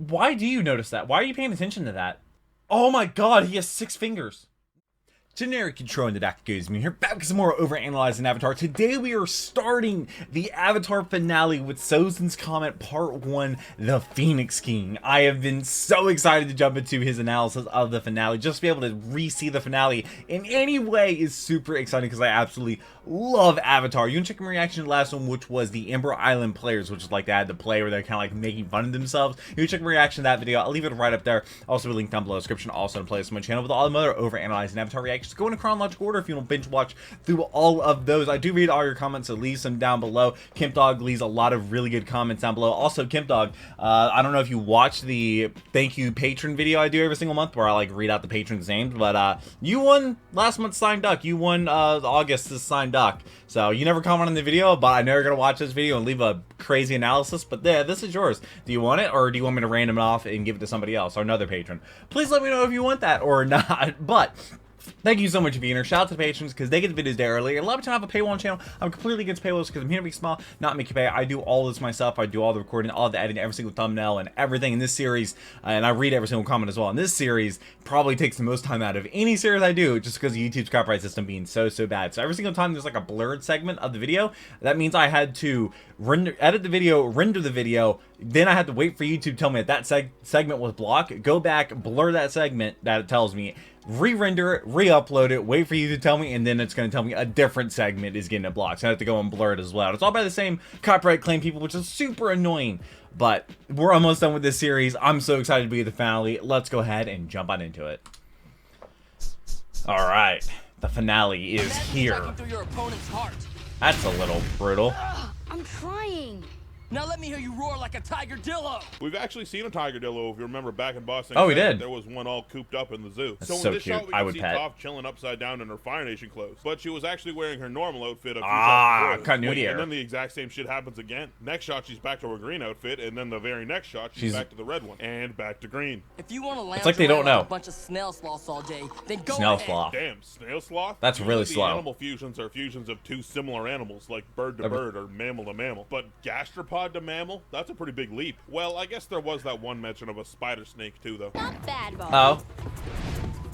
Why do you notice that? Why are you paying attention to that? Oh my god, he has 6 fingers. Generic Control in the back goes me here, back with some more Overanalyzing Avatar. Today we are starting the Avatar finale with Sozin's Comet Part 1, The Phoenix King. I have been so excited to jump into his analysis of the finale. Just to be able to re-see the finale in any way is super exciting because I absolutely love Avatar. You can check my reaction to the last one, which was the Ember Island players, which is like they had to play where they're kind of like making fun of themselves. You can check my reaction to that video. I'll leave it right up there. Also, a link down below in the description. Also, in a playlist on my channel with all the other Overanalyzing Avatar reactions. Go in a chronological order if you want to binge watch through all of those. I do read all your comments, so leave some down below. Kemp Dog leaves a lot of really good comments down below. Also, Kemp Dog, I don't know if you watch the thank you patron video I do every single month where I like read out the patrons' names, but you won last month's signed duck. You won August's signed duck. So you never comment on the video, but I know you're gonna watch this video and leave a crazy analysis. But yeah, this is yours. Do you want it, or do you want me to random it off and give it to somebody else or another patron? Please let me know if you want that or not. But thank you so much for being here. Shout out to the patrons because they get the videos day early. A lot of times I have a paywall channel. I'm completely against paywalls because I'm here to be small, not make you pay. I do all this myself. I do all the recording, all the editing, every single thumbnail, and everything in this series. And I read every single comment as well. And this series probably takes the most time out of any series I do just because of YouTube's copyright system being so bad. So every single time there's like a blurred segment of the video, that means I had to edit the video, render the video, then I had to wait for YouTube to tell me that segment was blocked, go back, blur that segment that it tells me, re-render it, re-upload it, wait for you to tell me, and then it's going to tell me a different segment is getting a block. So I have to go and blur it as well. It's all by the same copyright claim people, which is super annoying. But we're almost done with this series. I'm so excited to be at the finale. Let's go ahead and jump on into it. All right, the finale is here. That's a little brutal. I'm trying. Now let me hear you roar like a tiger dillo. We've actually seen a tiger dillo, if you remember back in Boston. Oh, we did. There was one all cooped up in the zoo. That's so in so this cute. shot, we I can would see pet. Toph chilling upside down in her Fire Nation clothes. But she was actually wearing her normal outfit a few Ah, shots before. continuity And error. then the exact same shit happens again. Next shot, she's back to her green outfit, and then the very next shot, she's back to the red one. And back to green. If you want to lounge like they don't around like know. a bunch of snail sloths all day, then go Snail ahead. sloth. Damn, snail sloth? That's Usually really the slow. Animal fusions are fusions of two similar animals, like bird to bird or mammal to mammal. But gastropod to mammal? That's a pretty big leap. Well, I guess there was that one mention of a spider snake too, though. Not bad, Bob. Oh.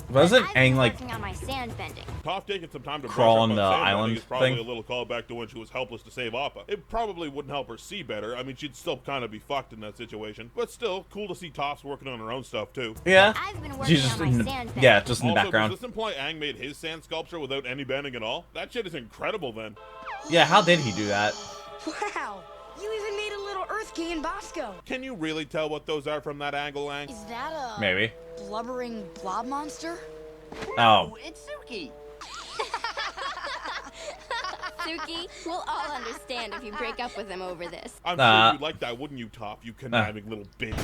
Wasn't I've been Aang like working on my sand bending. Toph taking some time to crawl brush on up the sand bending island is probably thing? a little callback to when she was helpless to save Appa. It probably wouldn't help her see better. I mean, she'd still kind of be fucked in that situation. But still, cool to see Toph's working on her own stuff too. Yeah. I've been working She's just on in my the, sand bending. yeah, just in the Also, background. does this imply Aang made his sand sculpture without any bending at all? That shit is incredible then. Yeah, how did he do that? Wow, you even made a little Earth King in Bosco. Can you really tell what those are from that angle, Aang? Is that a Maybe. blubbering blob monster? Oh. It's Suki. Suki, we'll all understand if you break up with him over this. I'm sure you'd like that, wouldn't you, Toph? You conniving little bitch.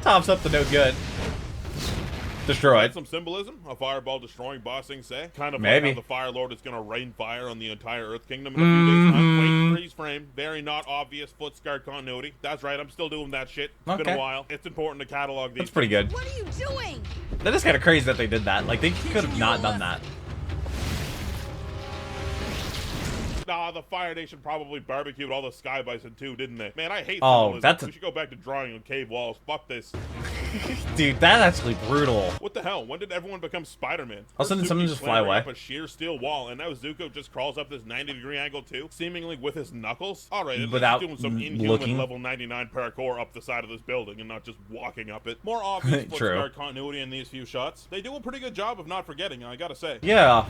Top's up to no good. That's Destroyed. some symbolism? A fireball destroying Ba Sing Se? Kind of Maybe. like how the Fire Lord is going to rain fire on the entire Earth Kingdom in a few days' time. Wait, freeze frame. Very not obvious foot scar continuity. That's right, I'm still doing that shit. It's been Okay. a while. It's important to catalog these. That's pretty good. What are you doing? That is kind of crazy that they did that. Like, they could have not done that. Nah, the Fire Nation probably barbecued all the Sky Bison too, didn't they? Man, I hate Oh, symbolism. that's a- We should go back to drawing on cave walls. Fuck this. Dude, that's actually brutal. What the hell? When did everyone become Spider-Man? All of a sudden, First someone Zuko's just fly clambering away. up a sheer steel wall, and now Zuko just crawls up this 90-degree angle too, seemingly with his knuckles. All right, at least Without he's doing some inhuman looking. level 99 parkour up the side of this building and not just walking up it. More obvious foot True. scar continuity in these few shots. They do a pretty good job of not forgetting, I gotta say. Yeah.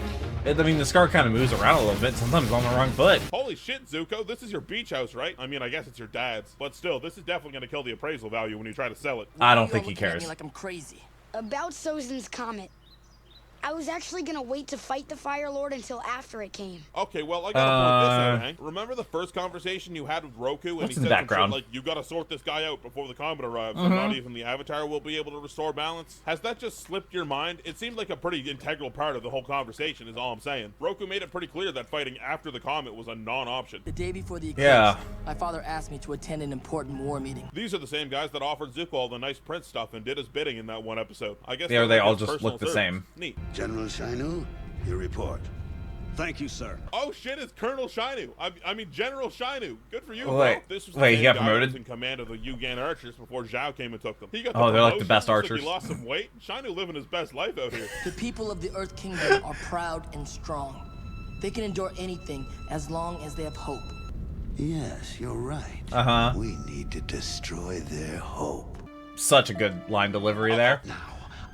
I mean, the scar kind of moves around a little bit, sometimes on the wrong foot. Holy shit, Zuko, this is your beach house, right? I mean, I guess it's your dad's, but still, this is definitely gonna kill the appraisal value when you try to sell it. I don't You're think he looking at cares. me like I'm crazy. About Sozin's Comet. I was actually gonna wait to fight the Fire Lord until after it came. Okay, well, I gotta point this out, Hank. Remember the first conversation you had with Roku, and What's he in the said some shit background? like, you gotta sort this guy out before the comet arrives, and not even the Avatar will be able to restore balance? Has that just slipped your mind? It seemed like a pretty integral part of the whole conversation, is all I'm saying. Roku made it pretty clear that fighting after the comet was a non-option. The day before the eclipse, Yeah. my father asked me to attend an important war meeting. These are the same guys that offered Zuko all the nice Prince stuff and did his bidding in that one episode. I guess Yeah, they're they like all his just personal look the servants. same. Neat. General Shainu, you report. Thank you, sir. Oh shit, it's Colonel Shainu. I mean General Shainu. Good for you, Wait, bro. This was the wait, he same got guy that was promoted? in command of the Yugan archers before Zhao came and took them. He got Oh, they're like the promotion, best looks like archers. He lost some weight. Shainu living his best life out here. The people of the Earth Kingdom are proud and strong. They can endure anything as long as they have hope. Yes, you're right. Uh-huh. We need to destroy their hope. Such a good line delivery there. Now,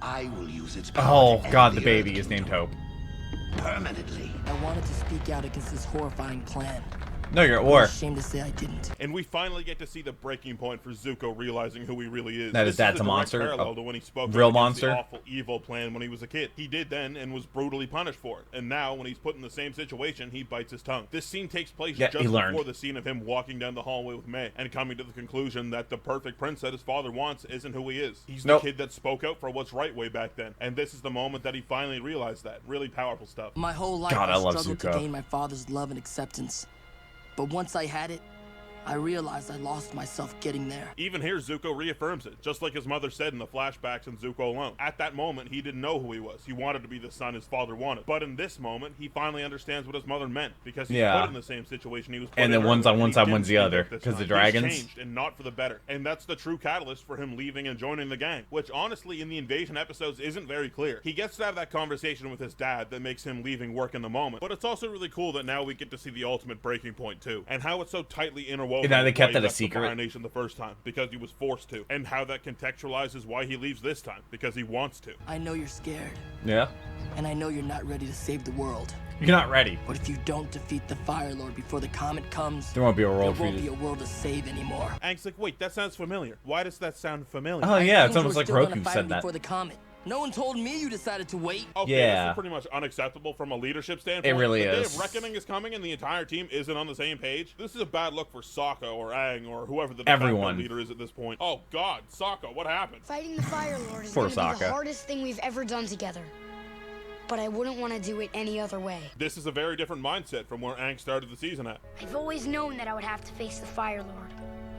I will use its power Oh to god, end the baby Earth is named Kingdom Hope. permanently. I wanted to speak out against this horrifying plan. No, you're at I'm war. ashamed to say I didn't. And we finally get to see the breaking point for Zuko realizing who he really is. That This his dad's is a direct monster? parallel Oh, to when he spoke real out against monster? the awful evil plan when he was a kid. He did then and was brutally punished for it. And now when he's put in the same situation, he bites his tongue. This scene takes place Yeah, just he learned. before the scene of him walking down the hallway with May and coming to the conclusion that the perfect prince that his father wants isn't who he is. He's Nope. the kid that spoke out for what's right way back then. And this is the moment that he finally realized that. Really powerful stuff. My whole life God, I I love struggled Zuko. to gain my father's love and acceptance. But once I had it, I realized I lost myself getting there. Even here, Zuko reaffirms it, just like his mother said in the flashbacks in Zuko Alone. At that moment, he didn't know who he was. He wanted to be the son his father wanted. But in this moment, he finally understands what his mother meant, because he's Yeah. put in the same situation he was put And in then one's earlier, on one he side, didn't one's the speak other, up this 'cause the time. dragons. He's changed, and not for the better. And that's the true catalyst for him leaving and joining the gang, which honestly, in the invasion episodes, isn't very clear. He gets to have that conversation with his dad that makes him leaving work in the moment. But it's also really cool that now we get to see the ultimate breaking point, too. And how it's so tightly interwoven. And now they with kept why he that a left the secret. Fire Nation the first time because he was forced to, and how that contextualizes why he leaves this time because he wants to. I know you're scared, Yeah. and I know you're not ready to save the world. You're not ready. But if you don't defeat the Fire Lord before the comet comes, There won't be a there world for won't be you. a world to save anymore. Aang's like, wait, that sounds familiar. Why does that sound familiar? Oh yeah, it's Angels almost were like still gonna Roku fight said me that. before the comet. No one told me you decided to wait. Okay, Yeah. this is pretty much unacceptable from a leadership standpoint. It really the Day is. of Reckoning is coming and the entire team isn't on the same page. This is a bad look for Sokka or Aang or whoever the de facto Everyone. leader is at this point. Oh god, Sokka, what happened? Fighting the Fire Lord is Poor going to be Sokka. the hardest thing we've ever done together. But I wouldn't want to do it any other way. This is a very different mindset from where Aang started the season at. I've always known that I would have to face the Fire Lord.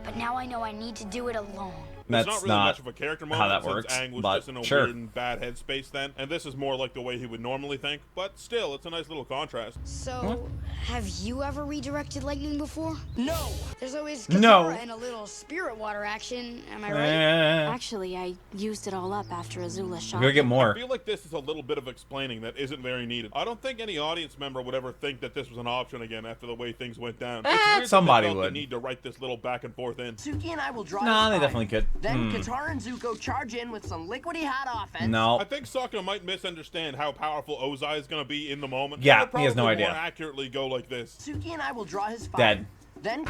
But now I know I need to do it alone. It's That's not really not much of a character moment how that since works, Aang was but just in a sure. weird and bad headspace then, and this is more like the way he would normally think, but still, it's a nice little contrast. So, have you ever redirected lightning before? No! There's always No. Katara and a little spirit water action, am I right? Actually, I used it all up after Azula shot. Go get I more. feel like this is a little bit of explaining that isn't very needed. I don't think any audience member would ever think that this was an option again after the way things went down. It's weird that they somebody felt the would. need to write this little back and forth in. Suki and I will draw Nah, this they fire. definitely could. Then Katara and Zuko charge in with some liquidy hot offense. No. I think Sokka might misunderstand how powerful Ozai is going to be in the moment. Yeah, It'll he has no probably idea. More accurately go like this. Suki and I will draw his fire. Dead. Then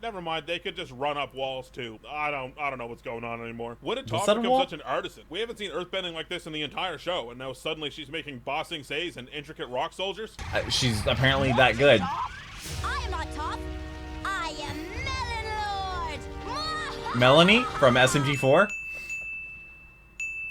Never mind, they could just run up walls too. I don't know what's going on anymore. When did Was Toph that a become wall? such an artisan? We haven't seen earthbending like this in the entire show, and now suddenly she's making bossing says and intricate rock soldiers. She's apparently that good. I am not tough. I am Melon Lord. Melanie from SMG4.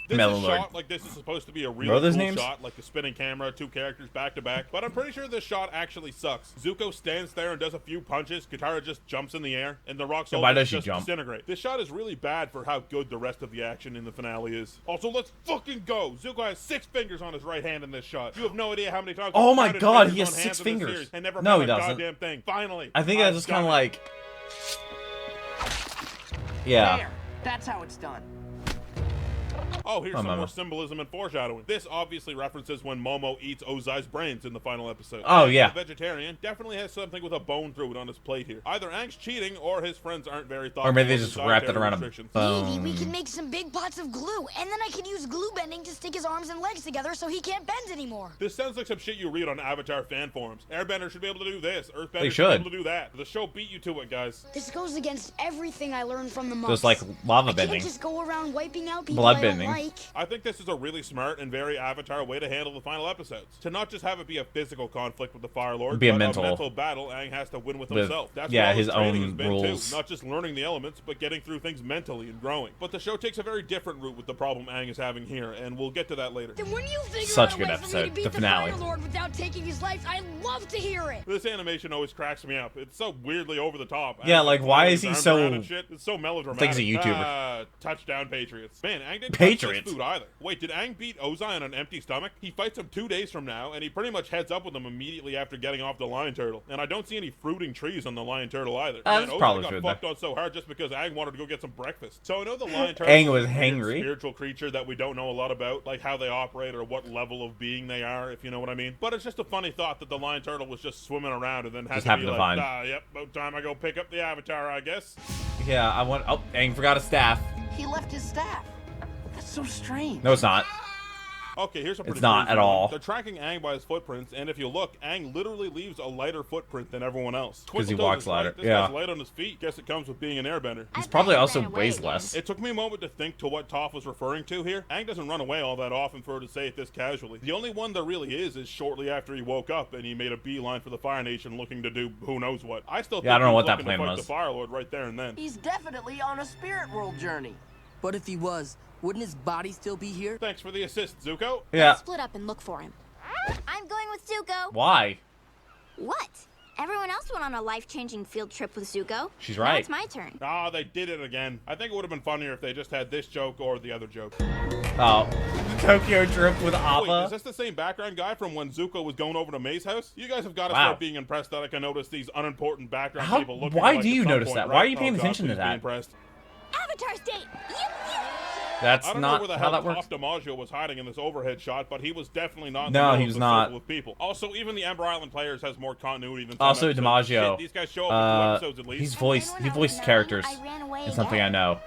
This Melon is Lord. shot like this is supposed to be a What really are those cool names? shot, like the spinning camera, two characters back to back. But I'm pretty sure this shot actually sucks. Zuko stands there and does a few punches. Katara just jumps in the air, and the rock Yeah, why soldiers does she just jump? disintegrate. This shot is really bad for how good the rest of the action in the finale is. Also, let's fucking go. Zuko has 6 fingers on his right hand in this shot. You have no idea how many times. Oh I've my counted God, fingers he has on 6 hands in this fingers. series and never No, found he a doesn't. goddamn thing. Finally, I think I I've just kind done of it. like. Yeah. there. That's how it's done. Oh, here's Oh, some Momo. more symbolism and foreshadowing. This obviously references when Momo eats Ozai's brains in the final episode. Oh, Aang, yeah. the vegetarian definitely has something with a bone through it on his plate here. Either Aang's cheating or his friends aren't very thoughtful. Or maybe they of just his wrapped it dietary around a restrictions. Maybe we bone. can make some big pots of glue, and then I can use glue bending to stick his arms and legs together so he can't bend anymore. This sounds like some shit you read on Avatar fan forums. Airbender should be able to do this. Earthbender They should should. be able to do that. The show beat you to it, guys. This goes against everything I learned from the monks. There's like lava I bending. can't just go around wiping out people Blood I don't bending. like. I think this is a really smart and very Avatar way to handle the final episodes. To not just have it be a physical conflict with the Fire Lord, Be a but mental. a mental battle Aang has to win with With- himself. That's yeah, what all his training own has been rules. too. Not just learning the elements, but getting through things mentally and growing. But the show takes a very different route with the problem Aang is having here, and we'll get to that later. Then when you figure Such out a good a way for me episode. to beat The finale. Fire Lord without taking his life, I'd love to hear it. This animation always cracks me up. It's so weirdly over the top. Yeah, Aang's like, why flailing is he his arms so- around and shit. It's so melodramatic. Thinks he's a YouTuber. Touchdown Patriots. Man, Aang didn't Patriots? accurate. Food either. Wait, did Aang beat Ozai on an empty stomach? He fights him 2 days from now, and he pretty much heads up with him immediately after getting off the lion turtle. And I don't see any fruiting trees on the lion turtle either. That's Ozai probably got true, fucked though. on so hard just because Aang wanted to go get some breakfast. So I know the lion turtle Aang was is a weird hangry. spiritual creature that we don't know a lot about, like how they operate or what level of being they are, if you know what I mean. But it's just a funny thought that the lion turtle was just swimming around and then had Just to happened be to like, find. yep, about time I go pick up the avatar, I guess. Yeah, I want. Oh, Aang forgot a staff. He left his staff. That's so strange. No, it's not. Okay, here's a pretty It's not crazy at one. all. They're tracking Aang by his footprints, and if you look, Aang literally leaves a lighter footprint than everyone else. 'Cause he Twistletoes walks is right. lighter. This Yeah. guy's light on his feet. Guess it comes with being an airbender. He's probably also weighs less. It took me a moment to think to what Toph was referring to here. Aang doesn't run away all that often for her to say it this casually. The only one there really is shortly after he woke up and he made a beeline for the Fire Nation looking to do who knows what. I still think I don't know he what was that looking to plan fight was. the Fire Lord right there and then. He's definitely on a spirit world journey. But if he was, wouldn't his body still be here? Thanks for the assist, Zuko. Yeah. Split up and look for him. I'm going with Zuko. Why? What? Everyone else went on a life-changing field trip with Zuko. She's Now right. it's my turn. Ah, they did it again. I think it would have been funnier if they just had this joke or the other joke. Oh, Tokyo Drift with Wait, is Appa. this the same background guy from when Zuko was going over to May's house? You guys have got to Wow. start being impressed that I can notice these unimportant background How- people looking why alike do you at some notice point, that? right? Why are you paying Oh, God, attention to please be that? impressed. Avatar's date. That's I don't know not where the how hell that works. Toph DiMaggio was hiding in this overhead shot, but he was definitely not. In No, the he middle was of the not. circle With people. Also, even the Ember Island players has more continuity than some Also, episodes. DiMaggio. Shit, these guys show up in 2 episodes at least. He voiced characters. It's something I know.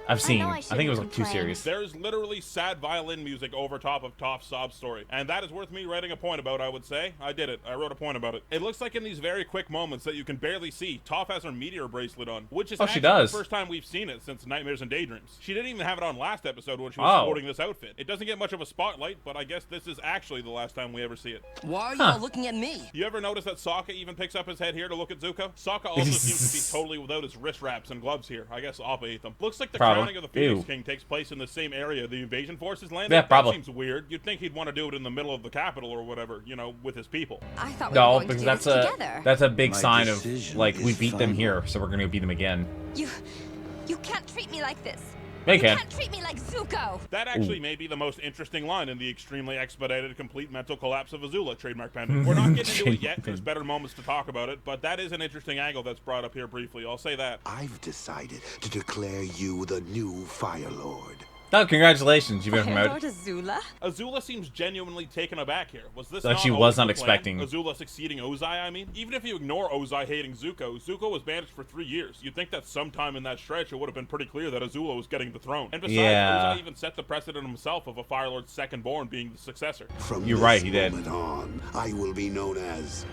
I've seen. I think it was like 2 series. There's literally sad violin music over top of Toph's sob story, and that is worth me writing a point about, I would say. I did it. I wrote a point about it. It looks like in these very quick moments that you can barely see, Toph has her meteor bracelet on, which is Oh, she actually does. the first time we've seen it since Nightmares and Daydreams. She didn't even have it on last episode when she was Oh. sporting this outfit. It doesn't get much of a spotlight, but I guess this is actually the last time we ever see it. Why are Huh. y'all looking at me? You ever notice that Sokka even picks up his head here to look at Zuko? Sokka also seems to be totally without his wrist wraps and gloves here. I guess Appa ate them. Looks like the Probably. crowning of the Phoenix Ew. King takes place in the same area the invasion forces landed. Yeah, probably. That seems weird. You'd think he'd want to do it in the middle of the capital or whatever, you know, with his people. I thought we were No, going because to do that's this a together. that's a big My sign of decision like we is beat them final. here, so we're gonna beat them again. You can't treat me like this. They You can. can't treat me like Zuko. That actually may be the most interesting line in the extremely expedited, complete mental collapse of Azula trademark pendant. We're not getting into it yet. There's better moments to talk about it, but that is an interesting angle that's brought up here briefly. I'll say that. I've decided to declare you the new Fire Lord. Oh, congratulations! You've been promoted. Azula? Azula seems genuinely taken aback here. Was this Like not she always was the not plan? expecting. Azula succeeding Ozai, I mean? Even if you ignore Ozai hating Zuko, Zuko was banished for 3 years. You'd think that sometime in that stretch it would have been pretty clear that Azula was getting the throne. And besides, Yeah. Ozai even set the precedent himself of a Fire Lord's second born being the successor. From You're this right, he did. moment on, I will be known as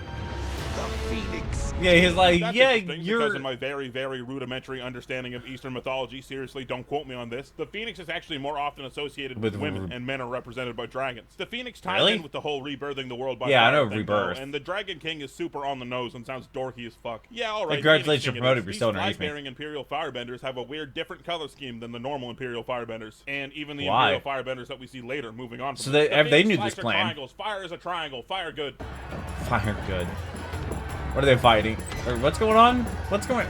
the Phoenix. Yeah, he's like, That's yeah, interesting, because you're. in my very, very rudimentary understanding of Eastern mythology, seriously, don't quote me on this, the Phoenix is actually more often associated with women, and men are represented by dragons. The Phoenix ties Really? in with the whole rebirthing the world by Yeah, I fire know thing, rebirth. though, and the Dragon King is super on the nose and sounds dorky as fuck. Yeah, alright. Congratulations, Phoenix you're King it promoted, is. but you're These still underneath me. flag-bearing Imperial Firebenders have a weird, different color scheme than the normal Imperial Firebenders, and even the Why? Imperial Firebenders that we see later, moving on from So this. they- The they Phoenix knew flags this are plan. Triangles. Fire is a triangle. Fire good. Fire good. What are they fighting? Or what's going on? What's going?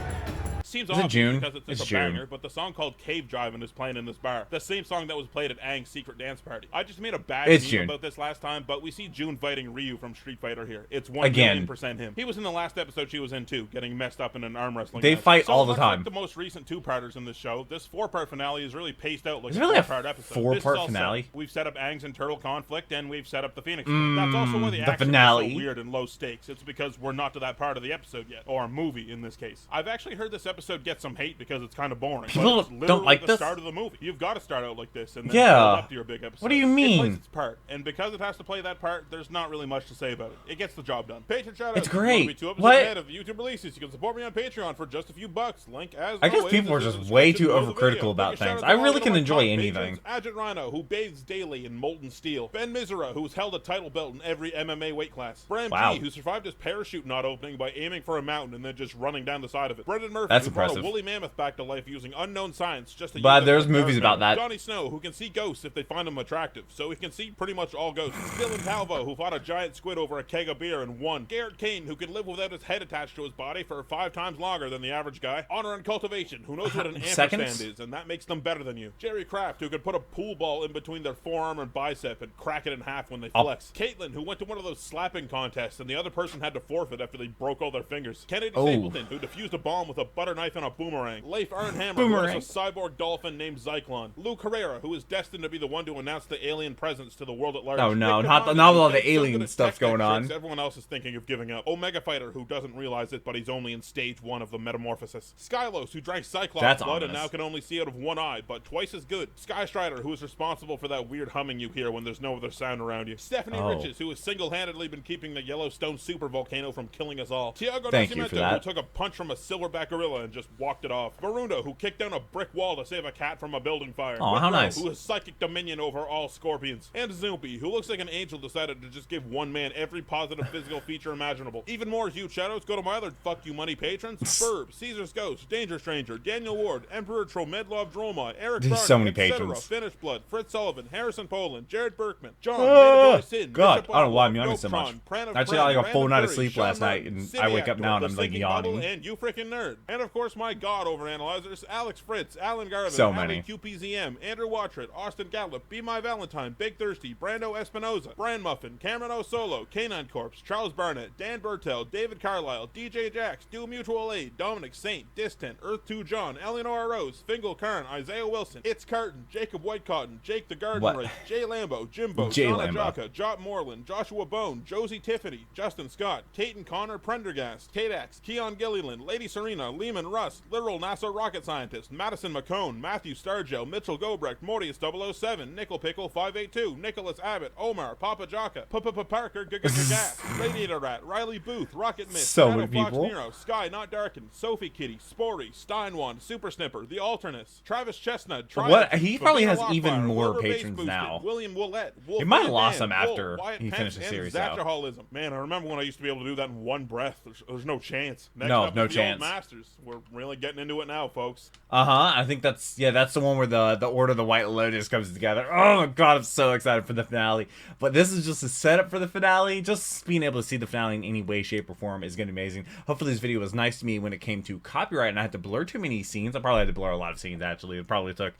Seems Is it obvious June? because it's It's a June. banger, but the song called Cave Driving is playing in this bar. The same song that was played at Aang's secret dance party. I just made a bad It's meme June. about this last time, but we see June fighting Ryu from Street Fighter here. It's Again. 1,000,000% him. He was in the last episode she was in too, getting messed up in an arm wrestling They match. fight So all the much time. Like the most recent two-parters in this show, this 4-part finale is really paced out like Is a it really a 4-part episode. 4-part This is all set. finale? We've set up Aang's and Turtle conflict, and we've set up the Phoenix. That's also why the the action finale. is so weird and low stakes. It's because we're not to that part of the episode yet, or a movie in this case. I've actually heard this episode get some hate because it's kind of boring. People but it's don't literally like the this? start of the movie. You've got to start out like this and then Yeah. build up to your big episode. What do you It mean? plays its part, and because it has to play that part, there's not really much to say about it. It gets the job done. Patreon shoutouts. It's If you wanna great. be 2 episodes What? ahead of the YouTube releases, you can support me on Patreon for just a few bucks. Link as I guess always people are in the just way description too below the overcritical video. about Big shout things. out I to all really of can my enjoy top anything. patrons. Agent Rhino, who bathes daily in molten steel. Ben Mizera, who's held a title belt in every MMA weight class. Bram Wow. G, who survived his parachute not opening by aiming for a mountain and then just running down the side of it. Brendan Murphy, That's Aang brought a impressive. woolly mammoth back to life using unknown science just to But use it there's as a movies character. about that. Johnny Snow, who can see ghosts if they find them attractive, so he can see pretty much all ghosts. Dylan Calvo, who fought a giant squid over a keg of beer and won. Garrett Kane, who can live without his head attached to his body for 5 times longer than the average guy. Honor and Cultivation, who knows what an ampersand is, and that makes them better than you. Jerry Kraft, who could put a pool ball in between their forearm and bicep and crack it in half when they flex. Caitlin, who went to one of those slapping contests and the other person had to forfeit after they broke all their fingers. Kennedy Stapleton, who defused a bomb with a butter knife and a boomerang. Leif Arnhammer, who has a cyborg dolphin named Zyklon. Luke Herrera, who is destined to be the one to announce the alien presence to the world at large. Oh no, Nick not Devon, with all who the takes so alien good at stuff's tech going on. tricks everyone else is thinking of giving up. Omega Fighter, who doesn't realize it, but he's only in stage 1 of the metamorphosis. Skylos, who drank Cyclops That's blood ominous. and now can only see out of one eye, but twice as good. Sky Strider, who is responsible for that weird humming you hear when there's no other sound around you. Stephanie Riches, who has single-handedly been keeping the Yellowstone supervolcano from killing us all. Tiago Thank you for Nascimento, that. who took a punch from a silverback gorilla and just walked it off. Varunda, who kicked down a brick wall to save a cat from a building fire. Oh, how Withrow, nice. who has psychic dominion over all scorpions. And Zoopy, who looks like an angel decided to just give one man every positive physical feature imaginable. Even more huge shoutouts go to my other fuck you money patrons. Burb, Caesar's Ghost, Danger Stranger, Daniel Ward, Emperor Tromedlov Dromai, Eric There's Barney, so many etc., patrons. Finish Blood, Fritz Sullivan, Harrison Poland, Jared Berkman, John, Sin, God, Bishop I don't know why I'm Oswald, yawning so much. Goptron, Pran of Actually, Pran, I got a full Brandon night of Curry, sleep Sean last night, Martin, and City I wake up Actor, now and the I'm like Singing Bubble, yawning. and you freaking nerd. And of course, my god overanalyzers, Alex Fritz, Alan Garvin, So Ali many. QPZM, Andrew Watchett, Austin Gallup, Be My Valentine, Big Thirsty, Brando Espinoza, Brian Muffin, Cameron O'Solo, Canine Corpse, Charles Barnett, Dan Bertel, David Carlisle, DJ Jax, Do Mutual Aid, Dominic Saint, Distant, Earth 2 John, Eleanor Rose, Fingal Karn, Isaiah Wilson, It's Carton, Jacob Whitecotton, Jake the Garden What? Right, Jay Lambo, Jimbo, Jay Donna Lambo. Jocka, Jot Moreland, Joshua Bone, Josie Tiffany, Justin Scott, Kate and Connor Prendergast, Kadax, Keon Gilliland, Lady Serena, Lehman Russ, literal NASA rocket scientist, Madison McCone, Matthew Stargell, Mitchell Gobrecht, Mortius 007, Nickel Pickle 582, Nicholas Abbott, Omar, Papa Jocka, Parker, Gas, Radiator Rat, Riley Booth, Rocket Mist, So Shadow many Fox people. Nero, Sky Not Darkened, Sophie Kitty, Spory, Steinwand, Super Snipper, The Alternus, Travis Chestnut, What? He probably Favina has even Lockfire, more Wilbur Bass patrons Boosted, now. William Willett, Wolf He might have Van lost Dam, some Wolf, after Wyatt he Pence, finished the and series, though. Zachaholism. Man, I remember when I used to be able to do that in one breath. There's no chance. Next No, up no is the chance. Old Masters. We're really getting into it now, folks. I think that's the one where the Order of the White Lotus comes together. Oh my god, I'm so excited for the finale. But this is just a setup for the finale. Just being able to see the finale in any way, shape, or form is going to be amazing. Hopefully this video was nice to me when it came to copyright and I had to blur too many scenes. I probably had to blur a lot of scenes, actually. It probably took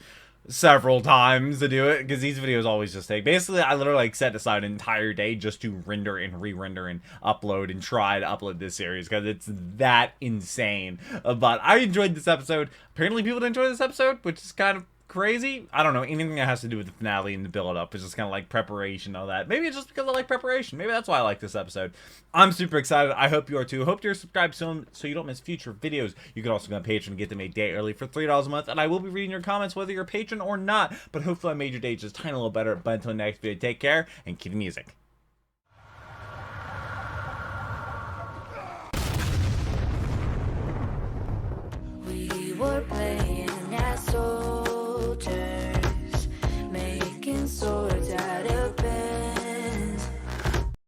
several times to do it because these videos always just take, basically I literally like set aside an entire day just to render and re-render and upload and try to upload this series because it's that insane. But I enjoyed this episode. Apparently people didn't enjoy this episode, which is kind of crazy. I don't know, anything that has to do with the finale and the build up is just kind of like preparation, all that. Maybe it's just because I like preparation. Maybe that's why I like this episode. I'm super excited. I hope you are too. Hope you're subscribed soon so you don't miss future videos. You can also go on Patreon and get them a day early for $3 a month, and I will be reading your comments whether you're a patron or not. But hopefully I made your day just a tiny little better. But until next video, take care and keep the music. We were playing as soldiers, making swords.